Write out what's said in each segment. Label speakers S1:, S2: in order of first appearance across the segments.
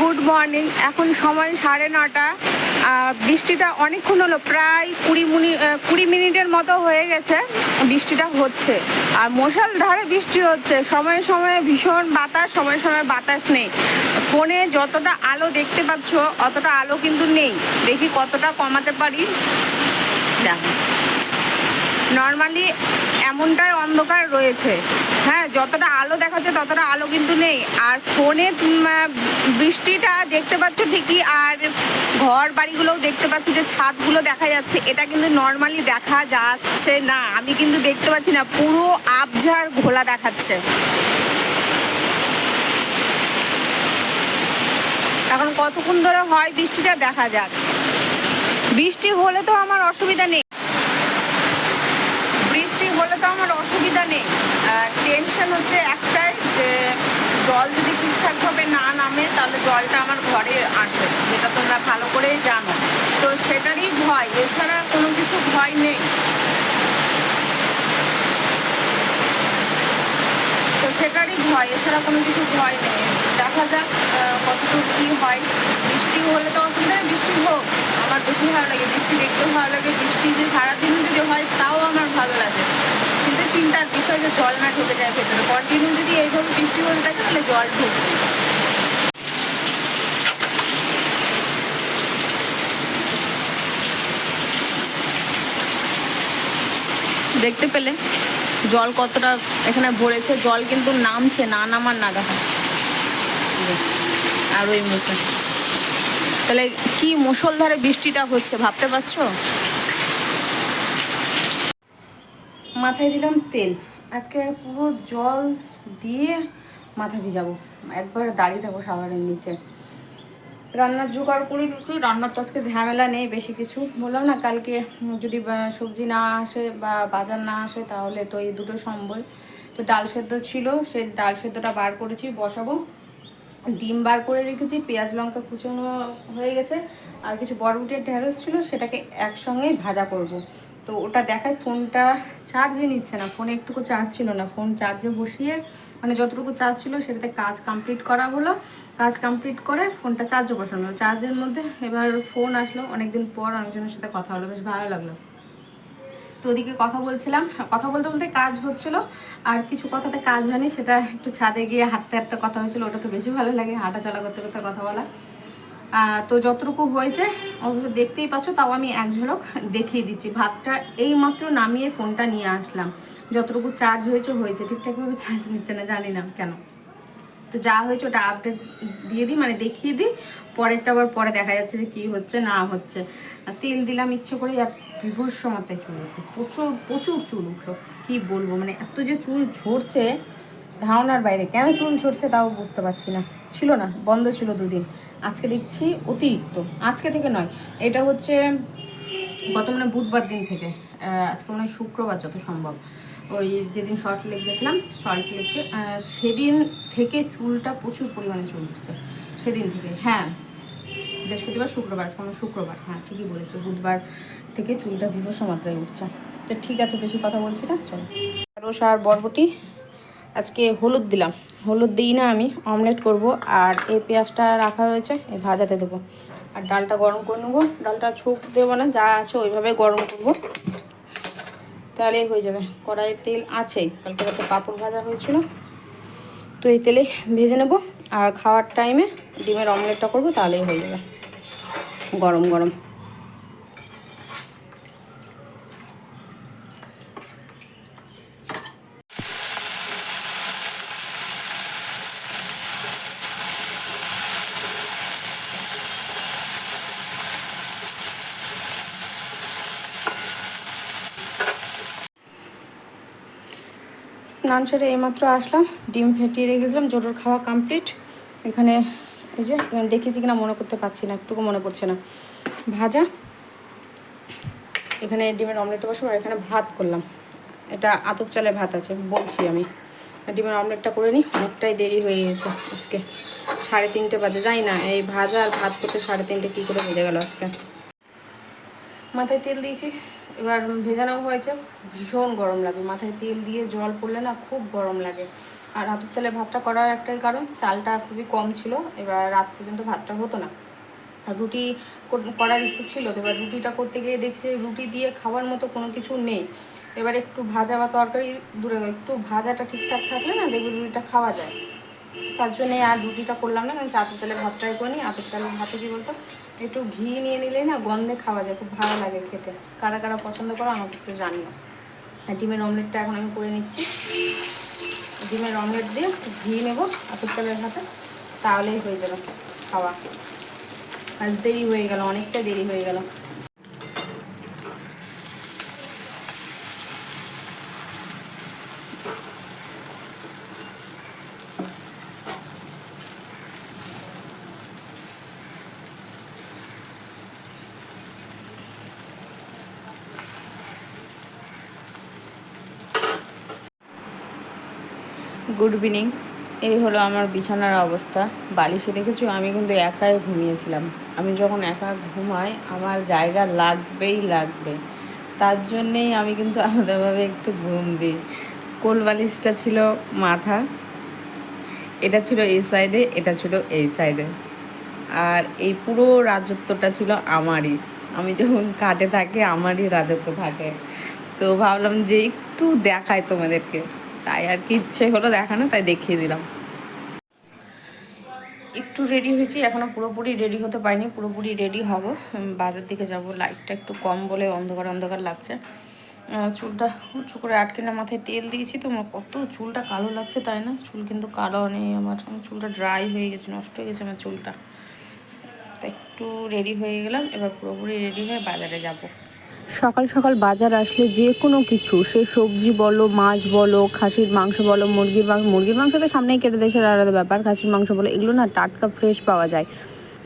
S1: Good morning. এখন সময় 9:30। বৃষ্টিটা অনেকক্ষণ হলো, প্রায় 20 মিনিটের মতো হয়ে গেছে বৃষ্টিটা হচ্ছে। আর মুষলধারে বৃষ্টি হচ্ছে, সময়ে সময়ে ভীষণ বাতাস, সময়ে সময়ে বাতাস নেই। ফোনে যতটা আলো দেখতে পাচ্ছ অতটা আলো কিন্তু নেই। দেখি কতটা কমাতে পারি। দেখো, নর্মালি এমনটাই অন্ধকার রয়েছে। হ্যাঁ, যতটা আলো দেখাচ্ছে ততটা আলো কিন্তু নেই। আর ফোনে বৃষ্টিটা দেখতে পাচ্ছ ঠিকই, আর ঘর বাড়িগুলোও দেখতে পাচ্ছ যে ছাদগুলো দেখা যাচ্ছে। এটা কিন্তু নর্মালি দেখা যাচ্ছে না, আমি কিন্তু দেখতে পাচ্ছি না, পুরো আবঝাড় ঘোলা দেখাচ্ছে। এখন কতক্ষণ ধরে হয় বৃষ্টিটা দেখা যাক। বৃষ্টি হলে তো আমার অসুবিধা নেই, টেনশন হচ্ছে একটাই, যে জল যদি ঠিকঠাকভাবে না নামে তাহলে জলটা আমার ঘরে আসে, যেটা তোমরা ভালো করেই জানো। তো সেটারই ভয়, এছাড়া কোনো কিছু ভয় নেই। এছাড়া কোনো কিছু ভয় নেই। দেখা যাক কতটুকু কী হয়। বৃষ্টি হলে তো অসুবিধা নেই, বৃষ্টি হোক, আমার বেশি ভালো লাগে। বৃষ্টি দেখতেও ভালো লাগে, বৃষ্টি যে সারাদিন যদি হয় তাও আমার ভালো লাগে। কিন্তু চিন্তার বিষয় যে জল না ঢুকে যায় ভেতরে। কন্টিনিউ যদি এইভাবে বৃষ্টি হতে থাকে তাহলে জল ঢুকবে। দেখতে পেলে জল কতটা এখানে ভরেছে, জল কিন্তু নামছে, না নামার না দেখা। আর ওই মুখে তাহলে কি মুষলধারে বৃষ্টিটা হচ্ছে ভাবতে পারছো। মাথায় দিলাম তেল, আজকে পুরো জল দিয়ে মাথা ভিজাবো, একবার দাঁড়িয়ে থাকবো সাবানের নিচে। রান্নার জোগাড় করে নিচ্ছি। রান্নার তো আজকে ঝামেলা নেই বেশি কিছু, বললাম না কালকে যদি সবজি না আসে বা বাজার না আসে তাহলে তো এই দুটো সম্বল। তো ডাল সেদ্ধ ছিল, সেই ডাল সেদ্ধটা বার করেছি, বসাবো। ডিম বার করে রেখেছি, পেঁয়াজ লঙ্কা কুচানো হয়ে গেছে, আর কিছু বরবটির ঢেঁড়স ছিল, সেটাকে একসঙ্গেই ভাজা করব। তো ওটা দেখায়, ফোনটা চার্জে নিচ্ছে না, ফোনে একটুকু চার্জ ছিল না, ফোন চার্জে বসিয়ে মানে যতটুকু চার্জ ছিল সেটাতে কাজ কমপ্লিট করা হলো। কাজ কমপ্লিট করে ফোনটা চার্জে বসানো, চার্জের মধ্যে এবার ফোন আসলো। অনেকদিন পর অনেকজনের সাথে কথা হলো, বেশ ভালো লাগলো। তো ওদিকে কথা বলছিলাম, কথা বলতে বলতে কাজ হচ্ছিল, আর কিছু কথাতে কাজ হয়নি, সেটা একটু ছাদে গিয়ে হাঁটতে হাঁটতে কথা হয়েছিল। ওটা তো বেশি ভালো লাগে, হাঁটা চলা করতে করতে কথা বলা। তো যতটুকু হয়েছে ওগুলো দেখতেই পাচ্ছ, তাও আমি এক ঝলক দেখিয়ে দিচ্ছি। ভাতটা এই মাত্র নামিয়ে ফোনটা নিয়ে আসলাম, যতটুকু চার্জ হয়েছে ঠিকঠাকভাবে চার্জ নিচ্ছে না, জানি না কেন। তো যা হয়েছে ওটা আপডেট দিয়ে দিই, মানে দেখিয়ে দিই, পরেরটা আবার পরে দেখা যাচ্ছে যে কী হচ্ছে না হচ্ছে। তেল দিলাম ইচ্ছে করে, আর বিভৎস মাত্রায় চুল উঠলো, প্রচুর প্রচুর চুল উঠলো। কী বলবো, মানে এত যে চুল ঝরছে ধারণার বাইরে। কেন চুল ঝরছে তাও বুঝতে পারছি না। ছিল না, বন্ধ ছিল 2 দিন, আজকে দেখছি অতিরিক্ত। আজকে থেকে নয়, এটা হচ্ছে গত মানে বুধবার দিন থেকে, আজকে মনে হয় শুক্রবার যত সম্ভব। ওই যেদিন সল্ট লেক গেছিলাম, সল্ট লেকে সেদিন থেকে চুলটা প্রচুর পরিমাণে চুল উঠছে, সেদিন থেকে। হ্যাঁ, বৃহস্পতিবার শুক্রবার, আজকে আমার শুক্রবার, হ্যাঁ ঠিকই বলেছি, বুধবার থেকে চুলটা বিভৎস মাত্রায় উঠছে। তো ঠিক আছে, বেশি কথা বলছি না, চলো। ঢেঁড়স আর বরবটি আজকে হলুদ দিলাম, হলুদ দিই না আমি, অমলেট করব। আর এই পেঁয়াজটা রাখা রয়েছে, এই ভাজাতে দেবো। আর ডালটা গরম করে নেবো, ডালটা ছুঁক দেবো না, যা আছে ওইভাবে গরম করবো, তাহলেই হয়ে যাবে। কড়াইয়ে তেল আছেই, কালকে রাতে পাঁপড় ভাজা হয়েছিল, তো এই তেলে ভেজে নেব। আর খাওয়ার টাইমে ডিমের অমলেটটা করবো, তাহলেই হয়ে যাবে গরম গরম। স্নান সেরে এইমাত্র আসলাম, ডিম ফেটিয়ে রেখেছিলাম, জোটোর খাওয়া কমপ্লিট। এখানে এই যে দেখেছি কিনা মনে করতে পারছি না, একটুকু মনে পড়ছে না, ভাজা। এখানে ডিমের অমলেটটা বসবো, আর এখানে ভাত করলাম, এটা আতপ চালের ভাত আছে বলছি আমি। ডিমের অমলেটটা করে নিই, অনেকটাই দেরি হয়ে গেছে আজকে, 3:30 বাজে। যাই না, এই ভাজা আর ভাত করতে 3:30 কী করে বেজে গেল আজকে। মাথায় তেল দিয়েছি, এবার ভেজানো হয়েছে, ভীষণ গরম লাগে, মাথায় তেল দিয়ে জল পড়লে না খুব গরম লাগে। আর আতপ চালে ভাতটা করার একটাই কারণ, চালটা খুবই কম ছিল, এবার রাত পর্যন্ত ভাতটা হতো না। আর রুটি করার ইচ্ছে ছিল, তো এবার রুটিটা করতে গিয়ে দেখছি রুটি দিয়ে খাওয়ার মতো কোনো কিছু নেই। এবার একটু ভাজা বা তরকারি দূরে, একটু ভাজাটা ঠিকঠাক থাকলে না দেখবি রুটিটা খাওয়া যায়। তার জন্যে আর রুটিটা করলাম না, আমি আতপ চালের ভাতটাই করে নিই। আতপ চালের ভাতে কী বলতো, একটু ঘি নিয়ে নিলেই না গন্ধে খাওয়া যায়, খুব ভালো লাগে খেতে। কারা কারা পছন্দ করো আমাকে একটু জানিও। আর ডিমের অমলেটটা এখন আমি করে নিচ্ছি। ডিমের অমলেট দিয়ে ঘি নেবো আতপ চালের ভাতে, তাহলেই হয়ে যাবে খাওয়া। আজ দেরি হয়ে গেল, অনেকটা দেরি হয়ে গেল। Good evening. এই হলো আমার বিছানার অবস্থা। বালিশে দেখেছো আমি কিন্তু একাই ঘুমিয়েছিলাম। আমি যখন একা ঘুমাই আমার জায়গা লাগবেই লাগবে, তার জন্যেই আমি কিন্তু আলাদাভাবে একটু ঘুম দিই। কোল বালিশটা ছিল মাথা, এটা ছিল এই সাইডে, এটা ছিল এই সাইডে, আর এই পুরো রাজত্বটা ছিল আমারই। আমি যখন কাটে থাকি আমারই রাজত্ব থাকে। তো ভাবলাম যে একটু দেখায় তোমাদেরকে, তাই আর কি ইচ্ছে হলো দেখানো, তাই দেখিয়ে দিলাম। একটু রেডি হয়েছি, এখনও পুরোপুরি রেডি হতে পারিনি, পুরোপুরি রেডি হব। বাজার দিকে যাব, লাইটটা একটু কম বলে অন্ধকার অন্ধকার লাগছে। চুলটা উঁচু করে আটকে না, মাথায় তেল দিয়েছি তো, আমার কত চুলটা কালো লাগছে তাই না? চুল কিন্তু কালো নেই আমার, চুলটা ড্রাই হয়ে গেছে, নষ্ট হয়ে গেছে আমার চুলটা। তাই একটু রেডি হয়ে গেলাম, এবার পুরোপুরি রেডি হয়ে বাজারে যাব। সকাল সকাল বাজার আসলে যে কোনো কিছু, সে সবজি বলো, মাছ বলো, খাসির মাংস বলো, মুরগির মাংস তো সামনেই কেটে দেশের আলাদা ব্যাপার, খাসির মাংস বলো, এগুলো না টাটকা ফ্রেশ পাওয়া যায়।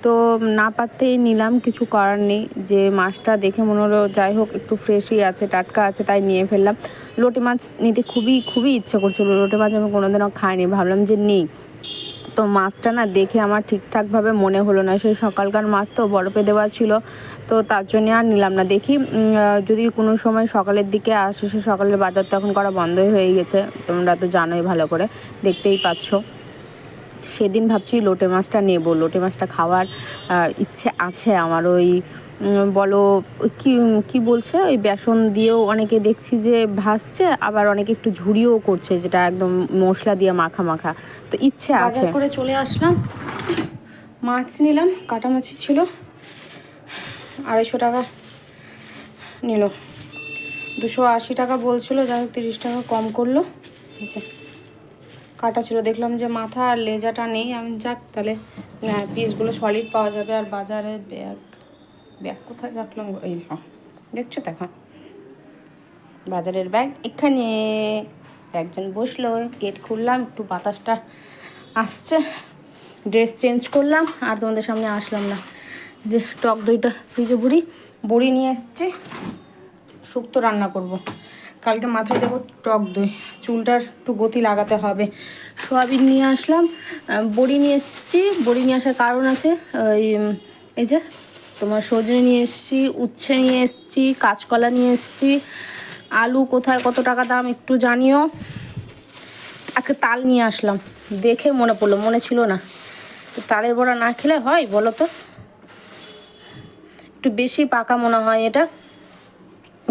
S1: তো না পারতেই নিলাম, কিছু করার নেই। যে মাছটা দেখে মনে হলো যাই হোক একটু ফ্রেশই আছে, টাটকা আছে, তাই নিয়ে ফেললাম। লোটে মাছ নিতে খুবই খুবই ইচ্ছে করছিল, লোটে মাছ আমি কোনোদিনও খাইনি, ভাবলাম যে নেই। তো মাছটা না দেখে আমার ঠিকঠাকভাবে মনে হলো না, সেই সকালকার মাছ তো বরফে দেওয়া ছিল, তো তার জন্যে আর নিলাম না। দেখি যদি কোনো সময় সকালের দিকে আসে, সে সকালের বাজার তো এখন করা বন্ধই হয়ে গেছে, তোমরা তো জানোই ভালো করে, দেখতেই পাচ্ছ। সেদিন ভাবছি লোটে মাছটা নেব, লোটে মাছটা খাওয়ার ইচ্ছে আছে আমার। ওই বলো কি কি বলছে, ওই বেসন দিয়েও অনেকে দেখছি যে ভাজছে, আবার অনেকে একটু ঝুড়িও করছে, যেটা একদম মশলা দিয়ে মাখা মাখা, তো ইচ্ছে আছে। বাজার করে চলে আসলাম, মাছ নিলাম, কাটা মাছই ছিল, 250 টাকা নিল। 280 টাকা বলছিল, যাই হোক 30 টাকা কম করলো। কাটা ছিল, দেখলাম যে মাথা আর লেজাটা নেই, আমি যাক তাহলে পিসগুলো সলিড পাওয়া যাবে। আর বাজারে ব্যাগ কোথায় রাখলাম, এই দেখছো দেখো, বাজারের ব্যাগ এখানে। একজন বসলো, গেট খুললাম, একটু বাতাসটা আসছে, ড্রেস চেঞ্জ করলাম, আর তোমাদের সামনে আসলাম না। যে টক দইটা ফ্রিজে বড়ি নিয়ে এসছে, শুক্তো রান্না করব। কালকে মাথায় দেবো টক দই, চুলটার একটু গতি লাগাতে হবে। সোয়াবিন নিয়ে আসলাম, বড়ি নিয়ে এসেছি, বড়ি নিয়ে আসার কারণ আছে, এই যে তোমার সজনে নিয়ে এসেছি, উচ্ছে নিয়ে এসেছি, কাঁচকলা নিয়ে এসেছি, আলু কোথায় কত টাকা দাম একটু জানিও। আজকে তাল নিয়ে আসলাম, দেখে মনে পড়লো, মনে ছিল না। তো তালের বড়া না খেলে হয় বলো তো? একটু বেশি পাকা মনে হয়, এটা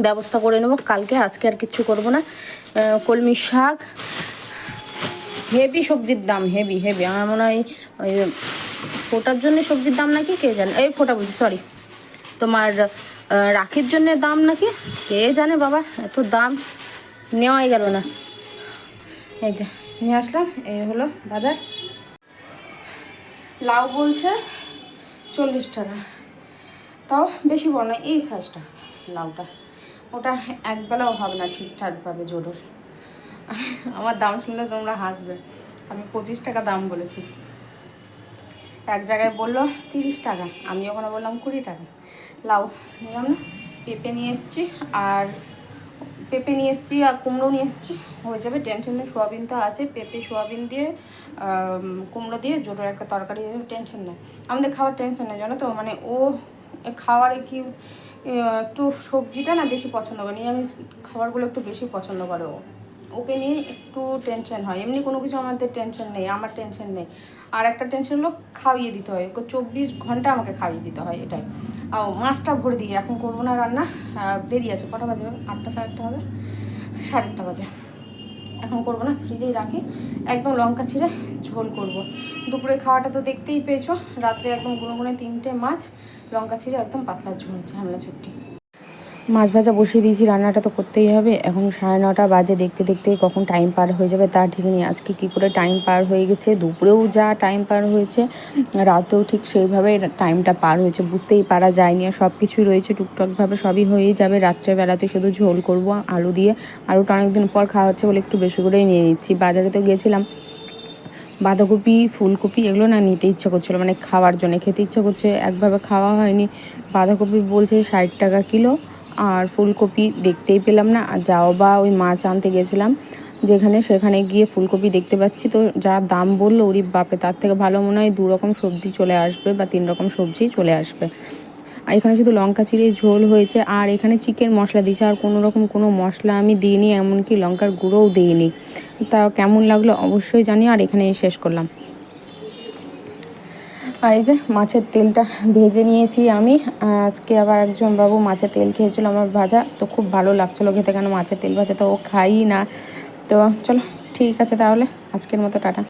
S1: ব্যবস্থা করে নেবো কালকে, আজকে আর কিচ্ছু করবো না। কলমি শাক, হেভি সবজির দাম, হেভি হেভি, আমার মনে হয় ওই ফোটার জন্য সবজির দাম নাকি কে জানে, এই ফোটা বুঝি সরি, তোমার রাখির জন্যে দাম নাকি কে জানে বাবা, এত দাম নেওয়াই গেল না। এই যে নিয়ে আসলাম, এই হলো বাজার। লাউ বলছে 40 টাকা, তাও বেশি বড় না, এই সাইজটা লাউটা, ওটা একবেলাও হবে না ঠিকঠাকভাবে জোড়োর। আমার দাম শুনলে তোমরা হাসবে, আমি 25 টাকা দাম বলেছি, এক জায়গায় বললো 30 টাকা, আমি ওখানে বললাম 20 টাকা। লাউ নিলাম না, পেঁপে নিয়ে এসেছি, আর কুমড়ো নিয়ে এসেছি, হয়ে যাবে, টেনশন নেই। সোয়াবিন তো আছে, পেঁপে সোয়াবিন দিয়ে কুমড়ো দিয়ে জোটোর একটা তরকারি হয়ে যাবে, টেনশন নেই। আমাদের খাওয়ার টেনশন নেই জানো তো, মানে ও খাওয়ারে একটু সবজিটা না বেশি পছন্দ করে, নিরামিষ খাবারগুলো একটু বেশি পছন্দ করে ও। ওকে নিয়ে একটু টেনশন হয়, এমনি কোনো কিছু আমাদের টেনশন নেই, আমার টেনশন নেই। আর একটা টেনশন হলো খাইয়ে দিতে হয় ওকে, 24 ঘন্টা আমাকে খাইয়ে দিতে হয়, এটাই। আর মাছটা ভরে দিয়ে এখন করবো না রান্না, দেরি আছে, কটা বাজে, 8টা 8:30 হবে, 8:30 বাজে, এখন করবো না, ফ্রিজেই রাখি। একদম লঙ্কা ছিঁড়ে ঝোল করব। দুপুরের খাওয়াটা তো দেখতেই পেয়েছো, রাত্রে একদম গুঁড়ো 3টে মাছ, লঙ্কা ছিঁড়ে একদম পাতলা ঝোল, ঝামেলা ছুটি। মাছ ভাজা বসিয়ে দিয়েছি, রান্নাটা তো করতেই হবে। এখন 9:30 বাজে, দেখতে দেখতে কখন টাইম পার হয়ে যাবে তা ঠিক নেই। আজকে কী করে টাইম পার হয়ে গেছে, দুপুরেও যা টাইম পার হয়েছে, রাতেও ঠিক সেইভাবে টাইমটা পার হয়েছে, বুঝতেই পারা যায়নি। আর সব কিছুই রয়েছে টুকটাকভাবে, সবই হয়েই যাবে। রাত্রেবেলাতে শুধু ঝোল করব আলু দিয়ে, আলুটা অনেকদিন পর খাওয়া হচ্ছে বলে একটু বেশি করেই নিয়ে নিচ্ছি। বাজারে তো গেছিলাম, বাঁধাকপি ফুলকপি এগুলো না নিতে ইচ্ছা করছিলো, মানে খাওয়ার জন্য খেতে ইচ্ছা করছে, একভাবে খাওয়া হয়নি। বাঁধাকপি বলছে 60 টাকা কিলো, আর ফুলকপি দেখতেই পেলাম না। আর যাও বা ওই মাছ আনতে গেছিলাম যেখানে, সেখানে গিয়ে ফুলকপি দেখতে পাচ্ছি তো যা দাম বললো, ওরি বাপরে, তার থেকে ভালো মনে হয় 2 রকম সবজি চলে আসবে বা 3 রকম সবজি চলে আসবে। আর এখানে শুধু লঙ্কা চিড়ে ঝোল হয়েছে, আর এখানে চিকেন মশলা দিয়েছে, আর কোনো রকম কোনো মশলা আমি দিইনি, এমনকি লঙ্কার গুঁড়োও দিইনি। তা কেমন লাগলো অবশ্যই জানিও। আর এখানে শেষ করলাম। আর এই যে মাছের তেলটা ভেজে নিয়েছি আমি। আজকে আবার একজন বাবু মাছের তেল খেয়েছিল আমার ভাজা, তো খুব ভালো লাগছিলো খেতে, কেন মাছের তেল ভাজা তো ও খাই না। তো চলো, ঠিক আছে তাহলে, আজকের মতো টাটা।